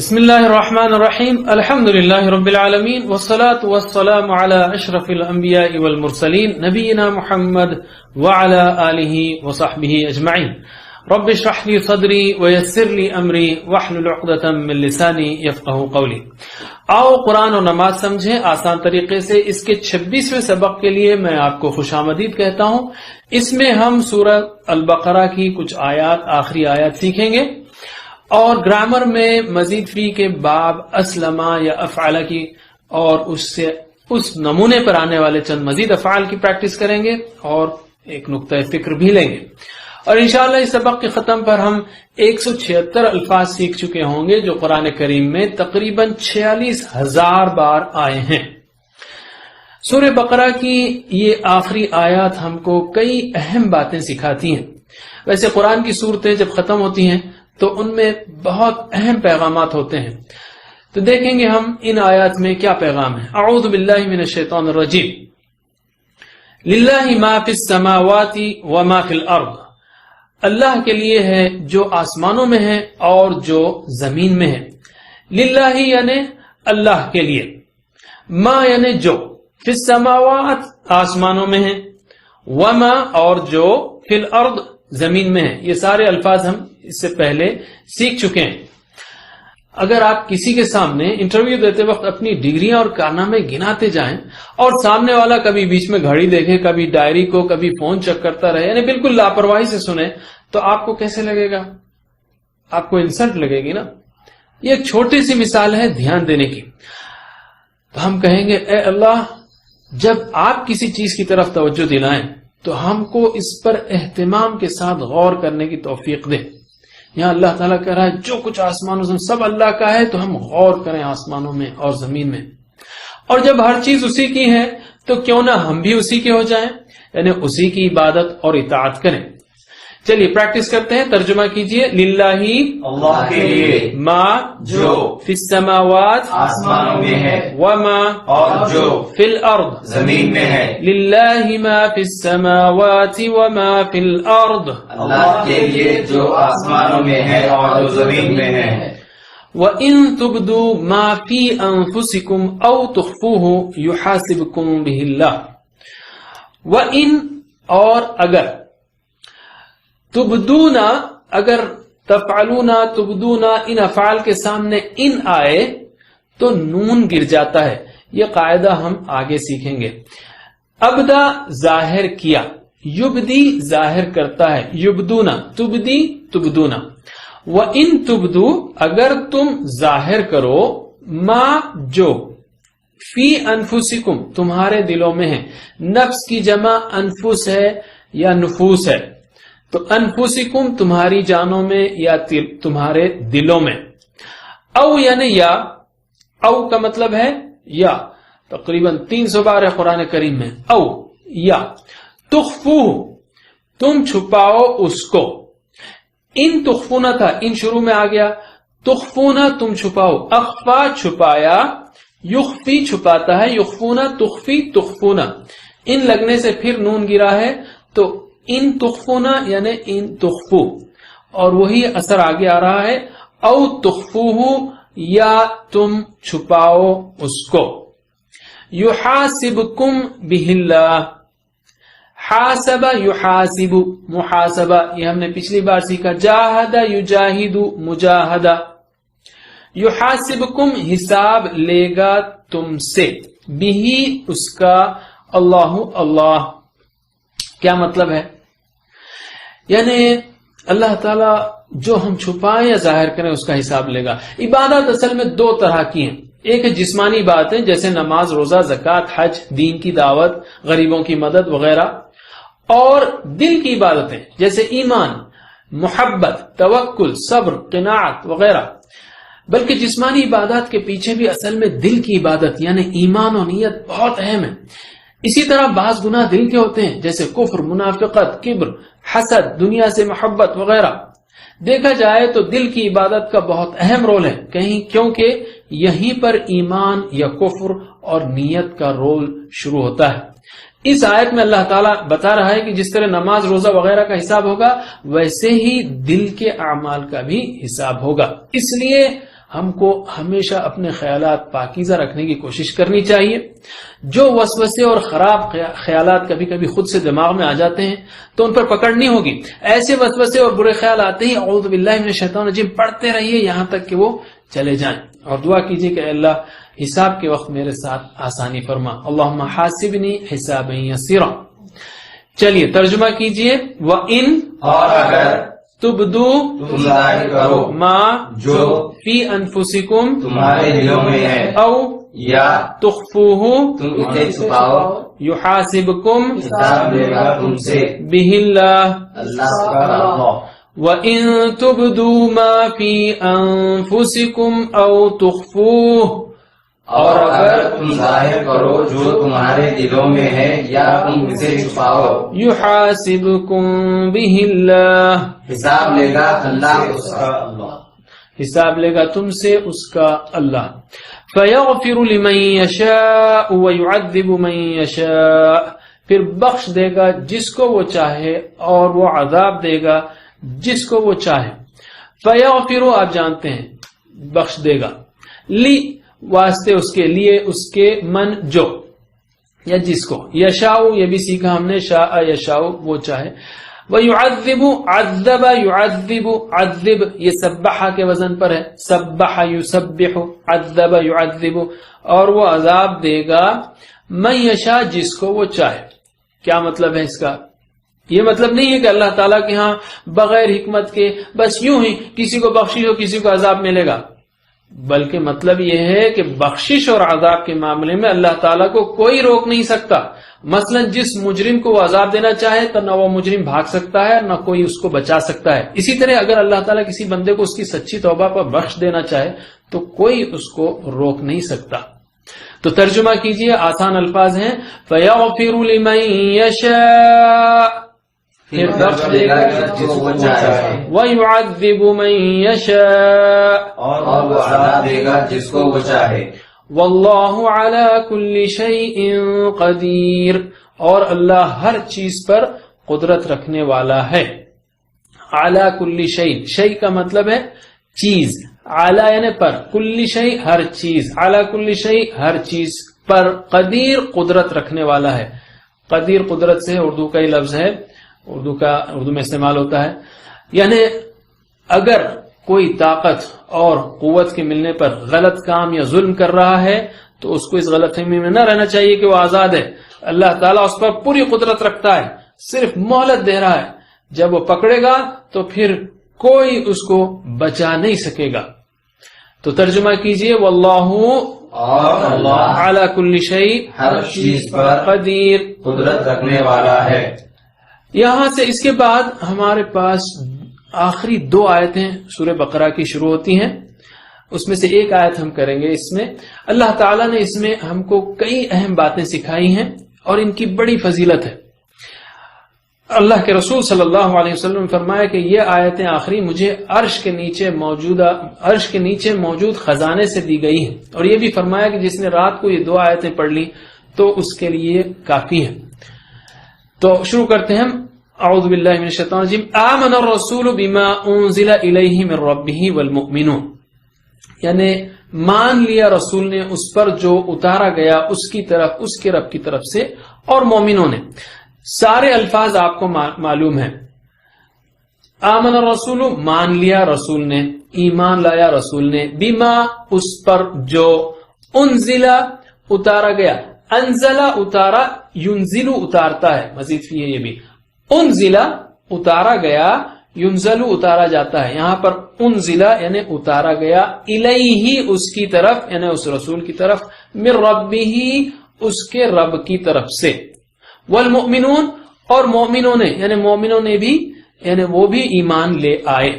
بسم اللہ الرحمن الرحیم الحمد للہ رب العالمین والصلاة والسلام علی اشرف الانبیاء والمرسلین نبینا محمد وعلی آلہ وصحبہ اجمعین رب اشرح لی صدری ویسر لی امری واحلل عقدۃ من لسانی یفقہوا قولی۔ آؤ قرآن اور نماز سمجھیں آسان طریقے سے۔ اس کے 26ویں سبق کے لیے میں آپ کو خوش آمدید کہتا ہوں۔ اس میں ہم سورہ البقرہ کی کچھ آیات، آخری آیات سیکھیں گے اور گرامر میں مزید فی کے باب اسلمہ یا افعال کی اور اس نمونے پر آنے والے چند مزید افعال کی پریکٹس کریں گے اور ایک نقطہ فکر بھی لیں گے، اور انشاءاللہ اس سبق کے ختم پر ہم 176 الفاظ سیکھ چکے ہوں گے جو قرآن کریم میں تقریباً 46,000 بار آئے ہیں۔ سورہ بقرہ کی یہ آخری آیات ہم کو کئی اہم باتیں سکھاتی ہیں۔ ویسے قرآن کی صورتیں جب ختم ہوتی ہیں تو ان میں بہت اہم پیغامات ہوتے ہیں، تو دیکھیں گے ہم ان آیات میں کیا پیغام ہے۔ اعوذ باللہ من الشیطان الرجیم۔ للہ ما فی السماوات وما فی الارض، اللہ کے لیے ہے جو آسمانوں میں ہے اور جو زمین میں ہے۔ للہ یعنی اللہ کے لیے، ما یعنی جو، فی السماوات آسمانوں میں ہے، وما اور جو، فی الارض زمین میں ہے۔ یہ سارے الفاظ ہم اس سے پہلے سیکھ چکے ہیں۔ اگر آپ کسی کے سامنے انٹرویو دیتے وقت اپنی ڈگریاں اور کارنامے گناتے جائیں اور سامنے والا کبھی بیچ میں گھڑی دیکھے، کبھی ڈائری کو، کبھی فون چیک کرتا رہے، یعنی بالکل لاپرواہی سے سنے، تو آپ کو کیسے لگے گا؟ آپ کو انسلٹ لگے گی نا۔ یہ ایک چھوٹی سی مثال ہے دھیان دینے کی۔ تو ہم کہیں گے اے اللہ، جب آپ کسی چیز کی طرف توجہ دلائیں تو ہم کو اس پر اہتمام کے ساتھ غور کرنے کی توفیق دے۔ یہاں اللہ تعالیٰ کہہ رہا ہے جو کچھ آسمانوں میں سب اللہ کا ہے، تو ہم غور کریں آسمانوں میں اور زمین میں، اور جب ہر چیز اسی کی ہے تو کیوں نہ ہم بھی اسی کے ہو جائیں، یعنی اسی کی عبادت اور اطاعت کریں۔ چلیے پریکٹس کرتے ہیں، ترجمہ کیجئے۔ للہ اللہ کے لیے، ما جو فی السماوات آسمانوں میں ہے، وما اور جو فی الارض زمین میں ہے۔ للہ ما فی السماوات وما فی الارض، اللہ کے لیے جو آسمانوں میں ہے اور جو زمین میں ہے۔ وَإِن تُبْدُوا مَا فِي أَنفُسِكُمْ أَوْ تُخْفُوهُ يُحَاسِبْكُمْ بِهِ اللَّهُ۔ وَإِن اور اگر، تبدونا اگر، تفعلونا، تبدونا ان افعال کے سامنے ان آئے تو نون گر جاتا ہے۔ یہ قاعدہ ہم آگے سیکھیں گے۔ ابدا ظاہر کیا، یبدی ظاہر کرتا ہے، یبدونا، تبدی، تبدونا۔ وَإِن تُبْدُو اگر تم ظاہر کرو، ما جو، فی انفسکم تمہارے دلوں میں ہے۔ نفس کی جمع انفس ہے یا نفوس ہے، تو انفسکم تمہاری جانوں میں یا تمہارے دلوں میں۔ او یعنی یا، او کا مطلب ہے یا، تقریباً 300 بار ہے قرآن کریم میں او یا۔ تخفوہ تم چھپاؤ اس کو۔ ان تخفونا تھا، ان شروع میں آ گیا، تخفونا تم چھپاؤ، اخفا چھپایا، یخفی چھپاتا ہے، یخفونا تخفی تخفونا، ان لگنے سے پھر نون گرا ہے، تو ان تخفونا یعنی ان تخفو، اور وہی اثر آگے آ رہا ہے، او تخفوہ یا تم چھپاؤ اس کو۔ یحاسبکم بہ اللہ، حاسب یحاسب، محاسبہ یہ ہم نے پچھلی بار سیکھا، جاہد یجاہد، مجاہدہ۔ یحاسبکم حساب لے گا تم سے، بھی اس کا، اللہ اللہ۔ کیا مطلب ہے؟ یعنی اللہ تعالیٰ جو ہم چھپائیں یا ظاہر کریں اس کا حساب لے گا۔ عبادت اصل میں دو طرح کی ہیں، ایک ہے جسمانی باتیں جیسے نماز، روزہ، زکوٰۃ، حج، دین کی دعوت، غریبوں کی مدد وغیرہ، اور دل کی عبادتیں جیسے ایمان، محبت، توکل، صبر، قناعت وغیرہ۔ بلکہ جسمانی عبادات کے پیچھے بھی اصل میں دل کی عبادت یعنی ایمان و نیت بہت اہم ہے۔ اسی طرح بعض گناہ دل کے ہوتے ہیں جیسے کفر، منافقت، کبر، حسد، دنیا سے محبت وغیرہ۔ دیکھا جائے تو دل کی عبادت کا بہت اہم رول ہے، کیونکہ یہیں پر ایمان یا کفر اور نیت کا رول شروع ہوتا ہے۔ اس آیت میں اللہ تعالیٰ بتا رہا ہے کہ جس طرح نماز، روزہ وغیرہ کا حساب ہوگا، ویسے ہی دل کے اعمال کا بھی حساب ہوگا۔ اس لیے ہم کو ہمیشہ اپنے خیالات پاکیزہ رکھنے کی کوشش کرنی چاہیے. جو وسوسے اور خراب خیالات کبھی کبھی خود سے دماغ میں آ جاتے ہیں تو ان پر پکڑ نہیں ہوگی. ایسے وسوسے اور برے خیال آتے ہی اعوذ باللہ من الشیطان الرجیم پڑھتے رہیے یہاں تک کہ وہ چلے جائیں، اور دعا کیجیے کہ اللہ حساب کے وقت میرے ساتھ آسانی فرما. اللہم حاسبنی حسابا یسیرا. چلیے ترجمہ کیجیے. وَإِن اور اگر تبدو تم ظاہر کرو ما جو فی انفسکم تمہارے دلوں میں ہے، او یا تخفوہ تم اسے چھپاؤ، یحاسبکم حساب لے گا تم سے بہ اللہ. اللہ کا. وَإِن تُبْدُوا مَا فِي أَنفُسِكُمْ أَوْ تُخْفُوهُ اور اگر تم ظاہر کرو جو تمہارے دلوں میں ہے یا تم اسے چھپاؤ، يُحَاسِبْكُمْ بِهِ اللَّهُ حساب لے گا اللہ اس کا. حساب لے گا تم سے اس کا اللہ. فَيَغْفِرُ لِمَن يَشَاءُ وَيُعَذِّبُ مَن يَشَاءُ. پھر بخش دے گا جس کو وہ چاہے اور وہ عذاب دے گا جس کو وہ چاہے. فَيَغْفِرُ آپ جانتے ہیں بخش دے گا، لی واسطے اس کے لیے اس کے من جو یا جس کو، یشاء یہ بھی سیکھا ہم نے، شاء یشاء وہ چاہے. وَيُعَذِّبُ عَذَّبَ يُعَذِّبُ عَذِّب یہ سبحہ کے وزن پر ہے، سبح یسبح، عذب یعذب، اور وہ عذاب دے گا من یشاء جس کو وہ چاہے. کیا مطلب ہے اس کا؟ یہ مطلب نہیں ہے کہ اللہ تعالیٰ کے ہاں بغیر حکمت کے بس یوں ہی کسی کو بخشش ہو کسی کو عذاب ملے گا، بلکہ مطلب یہ ہے کہ بخشش اور عذاب کے معاملے میں اللہ تعالیٰ کو کوئی روک نہیں سکتا. مثلا جس مجرم کو وہ عذاب دینا چاہے تو نہ وہ مجرم بھاگ سکتا ہے نہ کوئی اس کو بچا سکتا ہے. اسی طرح اگر اللہ تعالیٰ کسی بندے کو اس کی سچی توبہ پر بخش دینا چاہے تو کوئی اس کو روک نہیں سکتا. تو ترجمہ کیجئے، آسان الفاظ ہیں. فَيَغْفِرُ لِمَن يَشَاءُ پھر بخش دے گا جس کو چاہے، وَيُعَذِّبُ مَن يَشَاءُ اور وہ عذاب دے گا جس کو وہ چاہے. واللہ علی کل شیء قدیر اور اللہ ہر چیز پر قدرت رکھنے والا ہے. علی کل شیء، شیء کا مطلب ہے چیز، علی یعنی پر، کل شیء ہر چیز، علی کل شیء ہر چیز پر، قدیر قدرت رکھنے والا ہے. قدیر قدرت سے اردو کا ہی لفظ ہے، اردو میں استعمال ہوتا ہے. یعنی اگر کوئی طاقت اور قوت کے ملنے پر غلط کام یا ظلم کر رہا ہے تو اس کو اس غلط فہمی میں نہ رہنا چاہیے کہ وہ آزاد ہے. اللہ تعالیٰ اس پر پوری قدرت رکھتا ہے، صرف مہلت دے رہا ہے. جب وہ پکڑے گا تو پھر کوئی اس کو بچا نہیں سکے گا. تو ترجمہ کیجئے، واللہ اور اللہ علی کل شیء ہر چیز پر قدیر قدرت رکھنے والا ہے. یہاں سے اس کے بعد ہمارے پاس آخری 2 آیتیں سورہ بقرہ کی شروع ہوتی ہیں. اس میں سے ایک آیت ہم کریں گے. اس میں اللہ تعالیٰ نے اس میں ہم کو کئی اہم باتیں سکھائی ہیں اور ان کی بڑی فضیلت ہے. اللہ کے رسول صلی اللہ علیہ وسلم نے فرمایا کہ یہ آیتیں آخری مجھے عرش کے نیچے موجود خزانے سے دی گئی ہیں، اور یہ بھی فرمایا کہ جس نے رات کو یہ 2 آیتیں پڑھ لی تو اس کے لیے کافی ہے. تو شروع کرتے ہیں. اعوذ باللہ من الشیطان الرجیم. آمن الرسول بما انزل الیہ من ربہ والمؤمنون، یعنی مان لیا رسول نے اس پر جو اتارا گیا اس کی طرف، اس کے رب کی طرف سے، اور مومنوں نے. سارے الفاظ آپ کو معلوم ہیں. آمن الرسول مان لیا رسول نے، ایمان لایا رسول نے، بما اس پر جو، انزلا اتارا گیا، انزلا اتارا، ینزلو اتارتا ہے، مزید فی ہے یہ بھی. انزلا اتارا گیا، ینزلو اتارا جاتا ہے. یہاں پر انزلا یعنی اتارا گیا، الیہ اس کی طرف یعنی اس رسول کی طرف، من ربہ اس کے رب کی طرف سے، والمؤمنون اور مومنوں نے یعنی مومنوں نے بھی یعنی وہ بھی ایمان لے آئے.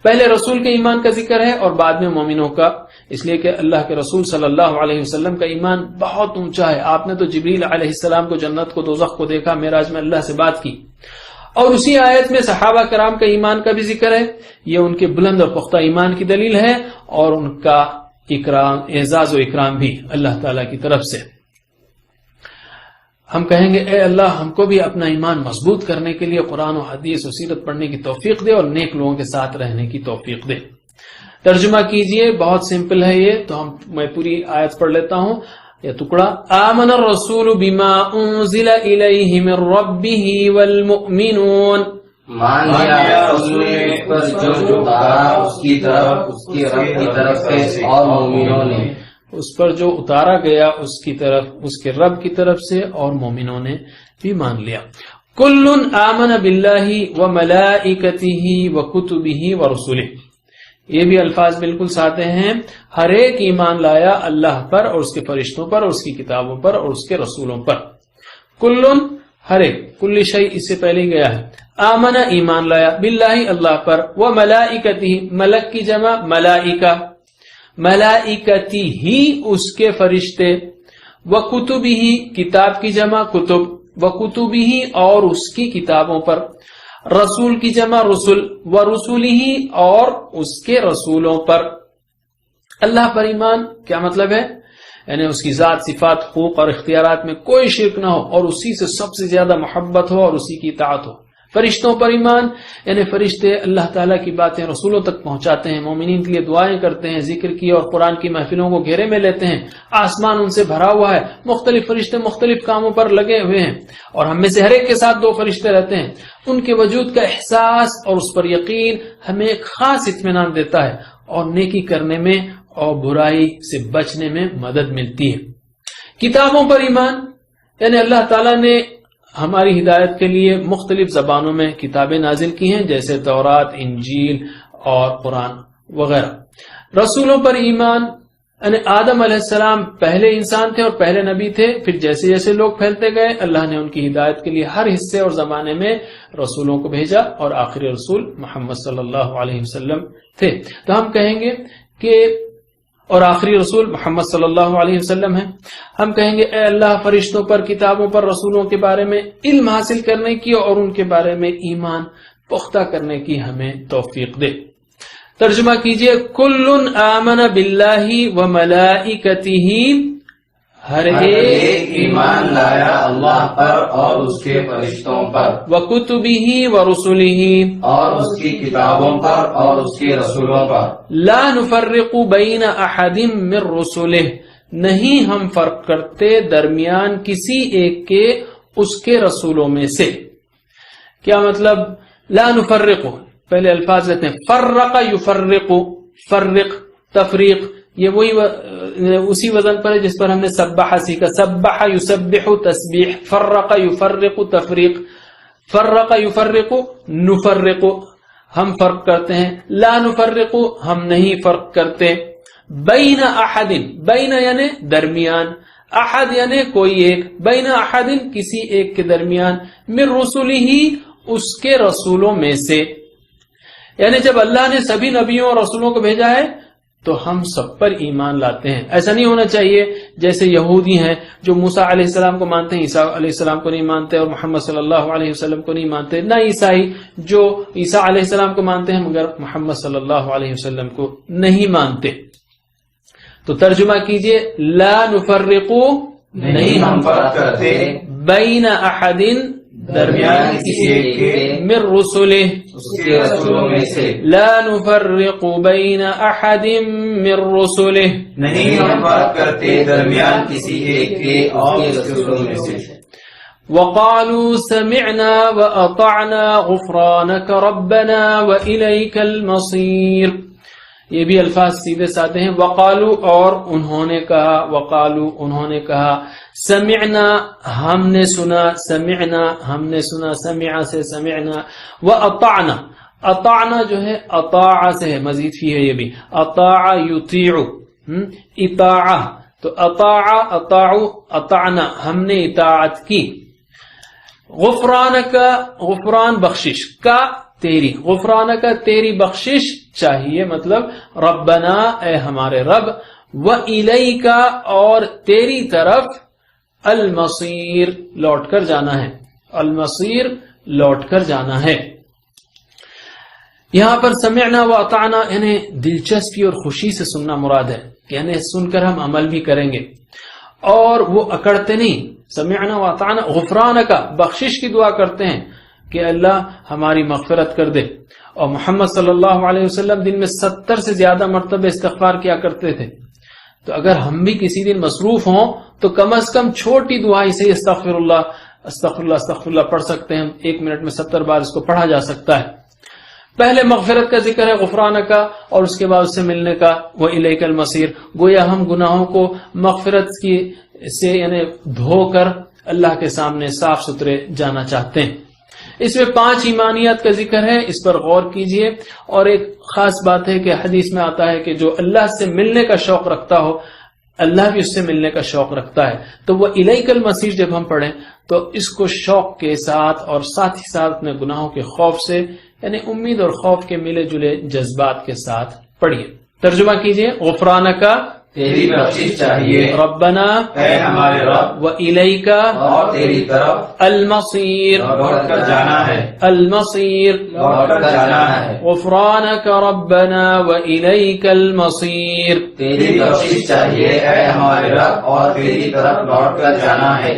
پہلے رسول کے ایمان کا ذکر ہے اور بعد میں مومنوں کا، اس لیے کہ اللہ کے رسول صلی اللہ علیہ وسلم کا ایمان بہت اونچا ہے. آپ نے تو جبریل علیہ السلام کو جنت کو دوزخ کو دیکھا، معراج میں اللہ سے بات کی. اور اسی آیت میں صحابہ کرام کا ایمان کا بھی ذکر ہے. یہ ان کے بلند اور پختہ ایمان کی دلیل ہے اور ان کا اکرام، اعزاز و اکرام بھی اللہ تعالی کی طرف سے. ہم کہیں گے اے اللہ ہم کو بھی اپنا ایمان مضبوط کرنے کے لیے قرآن و حدیث و سیرت پڑھنے کی توفیق دے اور نیک لوگوں کے ساتھ رہنے کی توفیق دے. ترجمہ کیجئے، بہت سمپل ہے یہ، تو میں پوری آیت پڑھ لیتا ہوں یا ٹکڑا. آمن الرسول بما انزل الیہ من ربہ والمؤمنون، مان لیا رسول نے پر جو اتارا اس کی طرف، اس کے رب کی طرف سے، اور مومنوں نے اس پر جو اتارا گیا اس کی طرف، اس کے رب کی طرف سے، اور مومنوں نے بھی مان لیا. کل آمن باللہ وملائکتہ وکتبہ ورسلہ، یہ بھی الفاظ بالکل سادے ہیں. ہر ایک ایمان لایا اللہ پر اور اس کے فرشتوں پر اور اس کی کتابوں پر اور اس کے رسولوں پر. کل ہر ایک، کل شیء اس سے پہلے ہی گیا ہے. آمن ایمان لایا، باللہ اللہ پر، وملائکتہ ملک کی جمع ملائکہ، ملائکتی ہی اس کے فرشتے، وکتبہ کتاب کی جمع کتب، وکتبہ اور اس کی کتابوں پر، رسول کی جمع رسول، ورسولہ اور اس کے رسولوں پر. اللہ پر ایمان کیا مطلب ہے؟ یعنی اس کی ذات، صفات، حقوق اور اختیارات میں کوئی شرک نہ ہو اور اسی سے سب سے زیادہ محبت ہو اور اسی کی اطاعت ہو. فرشتوں پر ایمان، یعنی فرشتے اللہ تعالیٰ کی باتیں رسولوں تک پہنچاتے ہیں، مومنین کے لیے دعائیں کرتے ہیں، ذکر کی اور قرآن کی محفلوں کو گھیرے میں لیتے ہیں. آسمان ان سے بھرا ہوا ہے، مختلف فرشتے مختلف کاموں پر لگے ہوئے ہیں، اور ہم میں سے ہر ایک کے ساتھ 2 فرشتے رہتے ہیں. ان کے وجود کا احساس اور اس پر یقین ہمیں ایک خاص اطمینان دیتا ہے اور نیکی کرنے میں اور برائی سے بچنے میں مدد ملتی ہے. کتابوں پر ایمان، یعنی اللہ تعالیٰ نے ہماری ہدایت کے لیے مختلف زبانوں میں کتابیں نازل کی ہیں، جیسے تورات، انجیل اور قرآن وغیرہ. رسولوں پر ایمان، یعنی آدم علیہ السلام پہلے انسان تھے اور پہلے نبی تھے، پھر جیسے جیسے لوگ پھیلتے گئے اللہ نے ان کی ہدایت کے لیے ہر حصے اور زمانے میں رسولوں کو بھیجا، اور آخری رسول محمد صلی اللہ علیہ وسلم تھے. تو ہم کہیں گے کہ اور آخری رسول محمد صلی اللہ علیہ وسلم ہے. ہم کہیں گے اے اللہ فرشتوں پر، کتابوں پر، رسولوں کے بارے میں علم حاصل کرنے کی اور ان کے بارے میں ایمان پختہ کرنے کی ہمیں توفیق دے. ترجمہ کیجئے، کل آمن باللہ وملائکتہ، ہر ایک ایمان لایا اللہ پر اور اس کے فرشتوں پر، وکتبہ ورسلہ اور اس کی کتابوں پر اور اس کے رسولوں پر. لا نفرق بین احد من رسلہ، نہیں ہم فرق کرتے درمیان کسی ایک کے اس کے رسولوں میں سے. کیا مطلب؟ لا نفرق، پہلے الفاظ لیتے ہیں، فرق یفرق، فرق تفریق، یہ وہی اسی وزن پر ہے جس پر ہم نے سبح سیکھا. سبح یسبح تسبیح، فرق یفرق تفریق، فرق یفرق نفرق، ہم فرق کرتے ہیں. لا نفرق، ہم نہیں فرق کرتے. بین احد، بین یعنی درمیان، احد یعنی کوئی ایک، بین احد کسی ایک کے درمیان، من رسولہ اس کے رسولوں میں سے. یعنی جب اللہ نے سبھی نبیوں اور رسولوں کو بھیجا ہے تو ہم سب پر ایمان لاتے ہیں. ایسا نہیں ہونا چاہیے جیسے یہودی ہیں جو موسیٰ علیہ السلام کو مانتے ہیں، عیسیٰ علیہ السلام کو نہیں مانتے، اور محمد صلی اللہ علیہ وسلم کو نہیں مانتے. نہ عیسائی جو عیسیٰ علیہ السلام کو مانتے ہیں مگر محمد صلی اللہ علیہ وسلم کو نہیں مانتے. تو ترجمہ کیجئے، لا نفرق، نہیں ہم فرق کرتے بین احد درمیان کسی ایک کے من رسلہ اس کے رسولوں میں سے. لا نفرق بین احد من رسلہ، نہیں ہم فرق کرتے درمیان کسی ایک کے اور اس کے رسولوں میں سے. وقالوا سمعنا واطعنا غفرانك ربنا وإليك المصير. یہ بھی الفاظ سیدھے سادے ہیں. وقالو اور انہوں نے کہا، وقالو انہوں نے کہا، سمعنا ہم نے سنا، سمعنا ہم نے سنا، سمع سے سمعنا، واطعنا، اطعنا جو ہے اطاع سے ہے، مزید فی ہے یہ بھی، اطاع یطیع، اطاع، تو اطاع اطاعو اطعنا ہم نے اطاعت کی. غفرانک، غفران بخشش کا، تیری، غفرانک تیری بخشش چاہیے، مطلب ربنا اے ہمارے رب، وَإِلَيْكَ اور تیری طرف، المصیر لوٹ کر جانا ہے، المصیر لوٹ کر جانا ہے. یہاں پر سمعنا و اطعنا یعنی دلچسپی اور خوشی سے سننا مراد ہے، یعنی سن کر ہم عمل بھی کریں گے اور وہ اکڑتے نہیں. سمعنا و اطعنا غفرانک بخشش کی دعا کرتے ہیں کہ اللہ ہماری مغفرت کر دے، اور محمد صلی اللہ علیہ وسلم دن میں 70 سے زیادہ مرتبہ استغفار کیا کرتے تھے. تو اگر ہم بھی کسی دن مصروف ہوں تو کم از کم چھوٹی دعائی سے استغفر اللہ استغفر اللہ استغفر اللہ پڑھ سکتے ہیں. 1 منٹ میں 70 بار اس کو پڑھا جا سکتا ہے. پہلے مغفرت کا ذکر ہے غفرانہ کا، اور اس کے بعد اس سے ملنے کا وَإِلَيْكَ الْمَصِيرُ. گویا ہم گناہوں کو مغفرت کی سے یعنی دھو کر اللہ کے سامنے صاف ستھرے جانا چاہتے ہیں. اس میں 5 ایمانیات کا ذکر ہے، اس پر غور کیجئے. اور ایک خاص بات ہے کہ حدیث میں آتا ہے کہ جو اللہ سے ملنے کا شوق رکھتا ہو اللہ بھی اس سے ملنے کا شوق رکھتا ہے. تو وہ الیک المصیر جب ہم پڑھیں تو اس کو شوق کے ساتھ اور ساتھ ہی ساتھ اپنے گناہوں کے خوف سے یعنی امید اور خوف کے ملے جلے جذبات کے ساتھ پڑھیے. ترجمہ کیجئے. غفرانہ کا تیری بخشش چاہیے ربنا اے ہمارے رب، وإلیک اور تیری طرف المصیر لوٹ کر جانا ہے، المصیر لوٹ کر جانا ہے. غفرانک ربنا وإلیک المصیر. تیری بخشش چاہیے اے ہمارے رب، اور تیری طرف لوٹ کر جانا ہے.